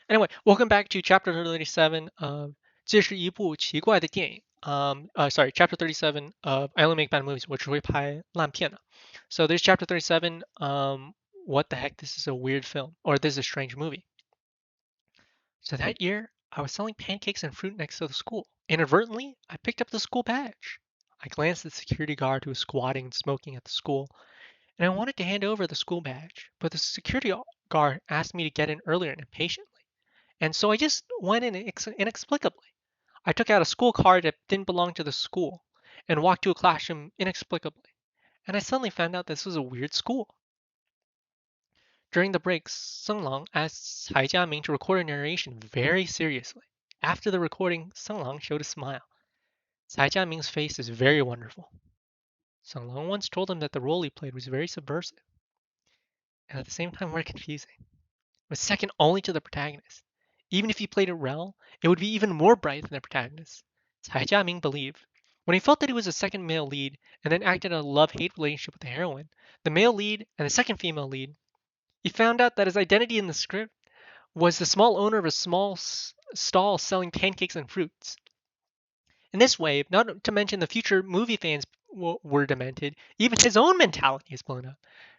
Anyway, welcome back to chapter 37 of 这是一部奇怪的电影. Sorry, chapter 37 of I Only Make Bad Movies, 我只会拍烂片的. So there's chapter 37. What the heck? This is a weird film, or this is a strange movie. So that year, I was selling pancakes and fruit next to the school. Inadvertently, I picked up the school badge. I glanced at the security guard who was squatting and smoking at the school, and I wanted to hand over the school badge, but the security guard asked me to get in earlier and impatiently. And so I just went in inexplicably. I took out a school card that didn't belong to the school and walked to a classroom inexplicably. And I suddenly found out this was a weird school. During the breaks, Sung Long asked Cai Jiaming to record a narration very seriously. After the recording, Sung Long showed a smile. Cai Jiaming's face is very wonderful. Sung Long once told him that the role he played was very subversive and at the same time very confusing. It was second only to the protagonist. Even if he played it well, it would be even more bright than the protagonist. Cai Jiaming believed. When he felt that he was a second male lead and then acted in a love-hate relationship with the heroine, the male lead and the second female lead, he found out that his identity in the script was the small owner of a small stall selling pancakes and fruits. In this way, not to mention the future movie fans were demented, even his own mentality is blown up.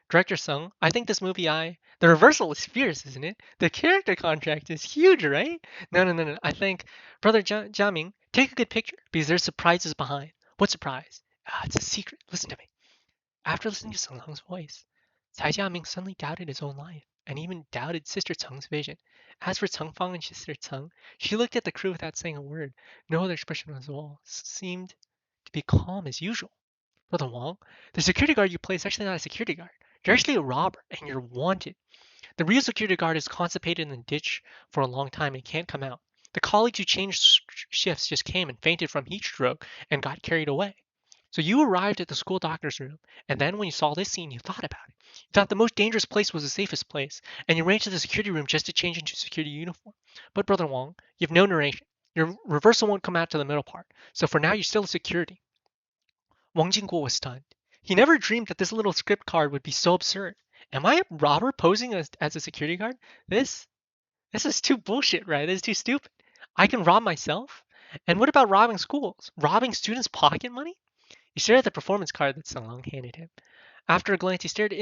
Director Sung, I think this movie, the reversal is fierce, isn't it? The character contract is huge, right? No. I think, Brother Jiaming, take a good picture because there's surprises behind. What surprise? It's a secret. Listen to me. After listening to Sung Long's voice, Cai Jiaming suddenly doubted his own life and even doubted Sister Ceng's vision. As for Ceng Fang and Sister Ceng, she looked at the crew without saying a word. No other expression at all. Seemed to be calm as usual. Brother Wang, the security guard you play is actually not a security guard. You're actually a robber, and you're wanted. The real security guard is constipated in the ditch for a long time and can't come out. The colleagues who changed shifts just came and fainted from heat stroke and got carried away. So you arrived at the school doctor's room, and then when you saw this scene, you thought about it. You thought the most dangerous place was the safest place, and you ran to the security room just to change into security uniform. But Brother Wong, you have no narration. Your reversal won't come out to the middle part, so for now you're still a security. Wang Jingguo was stunned. He never dreamed that this little script card would be so absurd. Am I a robber posing as a security guard? This this is too bullshit, right? This is too stupid. I can rob myself? And what about robbing schools? Robbing students' pocket money? He stared at the performance card that Sung Long handed him. After a glance, he stared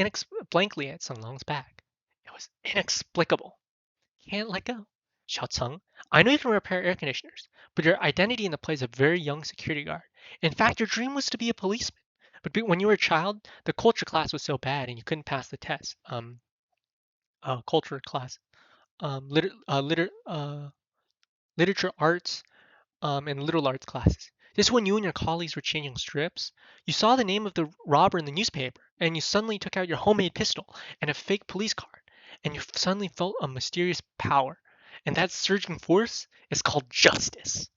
blankly at Sung Long's back. It was inexplicable. Can't let go. Xiao Ceng, I know you can repair air conditioners, but your identity in the play is a very young security guard. In fact, your dream was to be a policeman. But when you were a child, the culture class was so bad and you couldn't pass the test. Culture class, liter, liter, literature arts, and liberal arts classes. Just when you and your colleagues were changing strips, you saw the name of the robber in the newspaper, and you suddenly took out your homemade pistol and a fake police card, and you suddenly felt a mysterious power. And that surging force is called justice.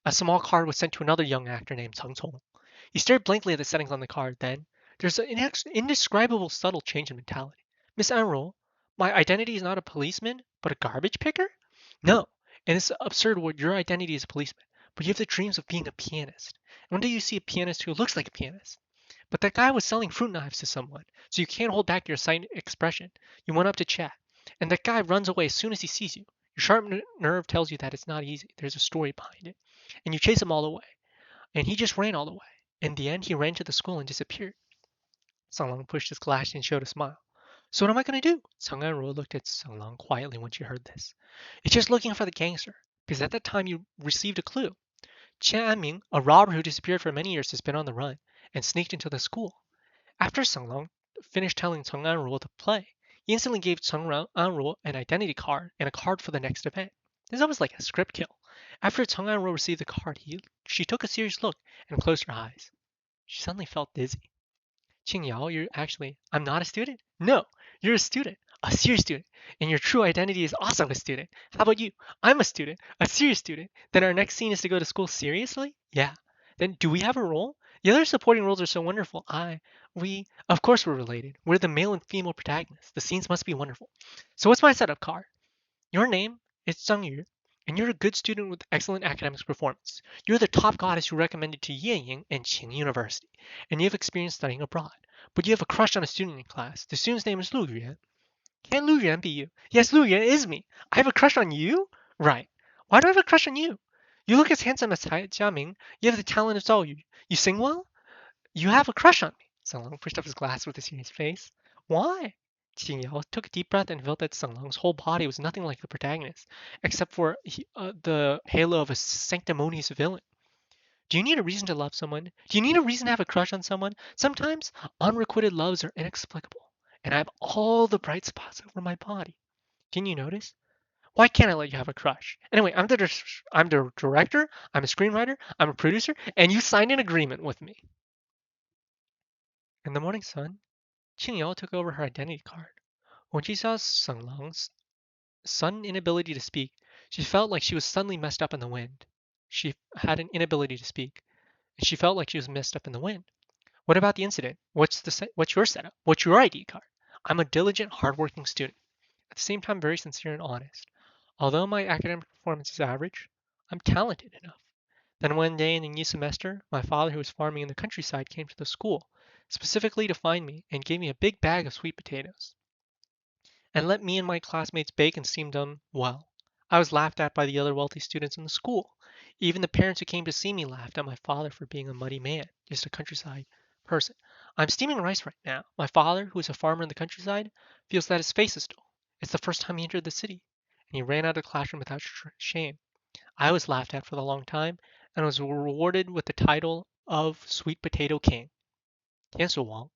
A small card was sent to another young actor named Ceng Cong. He stared blankly at the settings on the card. Then, there's an indescribable subtle change in mentality. Miss Enroll, my identity is not a policeman, but a garbage picker? No, in this absurd world, your identity is a policeman, but you have the dreams of being a pianist. And one day you see a pianist who looks like a pianist. But that guy was selling fruit knives to someone, so you can't hold back your excited expression. You went up to chat, and that guy runs away as soon as he sees you. Your sharp nerve tells you that it's not easy. There's a story behind it. And you chase him all the way. And he just ran all the way. In the end, he ran to the school and disappeared. Sung Long pushed his glass and showed a smile. So what am I going to do? Sung Enro looked at Sung Long quietly when she heard this. It's just looking for the gangster, because at that time you received a clue. Qian Anming, a robber who disappeared for many years, has been on the run and sneaked into the school. After Sung Long finished telling Sung Anro to play, he instantly gave Sung Anro an identity card and a card for the next event. This is almost like a script kill. After Sung Anro received the card, she took a serious look and closed her eyes. She suddenly felt dizzy. Qingyao, I'm not a student? No, you're a student, a serious student, and your true identity is also a student. How about you? I'm a student, a serious student. Then our next scene is to go to school seriously? Yeah. Then do we have a role? The other supporting roles are so wonderful. Of course we're related. We're the male and female protagonists. The scenes must be wonderful. So what's my setup card? Your name is Zhang Yu, and you're a good student with excellent academic performance. You're the top goddess who recommended to Ying and Qing University, and you have experience studying abroad. But you have a crush on a student in class. The student's name is Lu Yuan. Can't Lu Yuan be you? Yes, Lu Yuan is me. I have a crush on you? Right. Why do I have a crush on you? You look as handsome as Jiaming. You have the talent of Zhou Yu. You sing well? You have a crush on me. Seng Lang pushed up his glass with a serious face. Why? Qing took a deep breath and felt that Seng Lang's whole body was nothing like the protagonist, except for the halo of a sanctimonious villain. Do you need a reason to love someone? Do you need a reason to have a crush on someone? Sometimes unrequited loves are inexplicable, and I have all the bright spots over my body. Can you notice? Why can't I let you have a crush? Anyway, I'm the director, I'm a screenwriter, I'm a producer, and you signed an agreement with me. In the morning sun, Qingyao took over her identity card. When she saw Seng Lang's sudden inability to speak, she felt like she was suddenly messed up in the wind. She had an inability to speak, and she felt like she was messed up in the wind. What about the incident? What's your setup? What's your ID card? I'm a diligent, hardworking student. At the same time, very sincere and honest. Although my academic performance is average, I'm talented enough. Then one day in the new semester, my father, who was farming in the countryside, came to the school, specifically to find me, and gave me a big bag of sweet potatoes, and let me and my classmates bake and steam them well. I was laughed at by the other wealthy students in the school. Even the parents who came to see me laughed at my father for being a muddy man, just a countryside person. I'm steaming rice right now. My father, who is a farmer in the countryside, feels that his face is dull. It's the first time he entered the city, and he ran out of the classroom without shame. I was laughed at for a long time, and was rewarded with the title of Sweet Potato King. Tian Wang.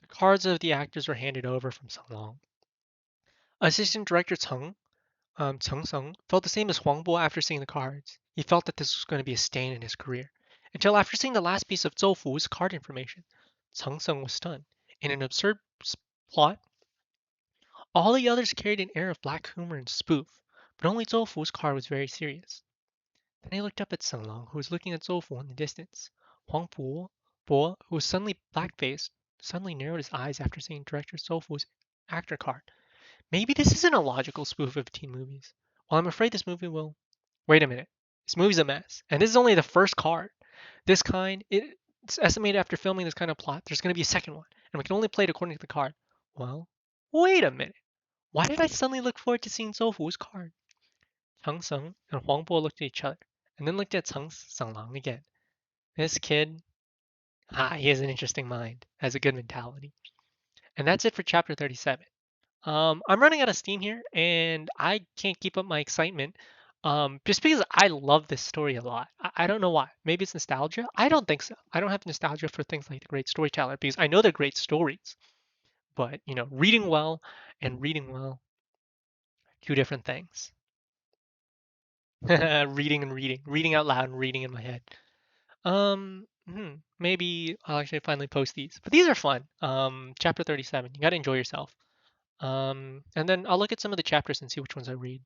The cards of the actors were handed over from Song Long. Assistant Director Cheng Sung, felt the same as Huang Bo after seeing the cards. He felt that this was going to be a stain in his career. Until after seeing the last piece of Zhou Fu's card information, Cheng Sung was stunned. In an absurd plot, all the others carried an air of black humor and spoof, but only Zhou Fu's card was very serious. Then he looked up at Seng Lang, who was looking at Zhou Fu in the distance. Bo, who was suddenly black-faced, suddenly narrowed his eyes after seeing director Zhou Fu's actor card. Maybe this isn't a logical spoof of teen movies. Well, I'm afraid this movie will. Wait a minute. This movie's a mess. And this is only the first card. This kind, it's estimated after filming this kind of plot, there's going to be a second one. And we can only play it according to the card. Well, wait a minute. Why did I suddenly look forward to seeing Zhou card? Chang Sung and Huang Bo looked at each other, and then looked at Sung Lang again. This kid, he has an interesting mind, has a good mentality. And that's it for chapter 37. I'm running out of steam here, and I can't keep up my excitement. Just because I love this story a lot. I don't know why. Maybe it's nostalgia. I don't think so. I don't have nostalgia for things like The Great Storyteller because I know they're great stories. But reading well and reading well, two different things. Reading and reading out loud and reading in my head. Maybe I'll actually finally post these. But these are fun. Chapter 37. You gotta enjoy yourself. And then I'll look at some of the chapters and see which ones I read.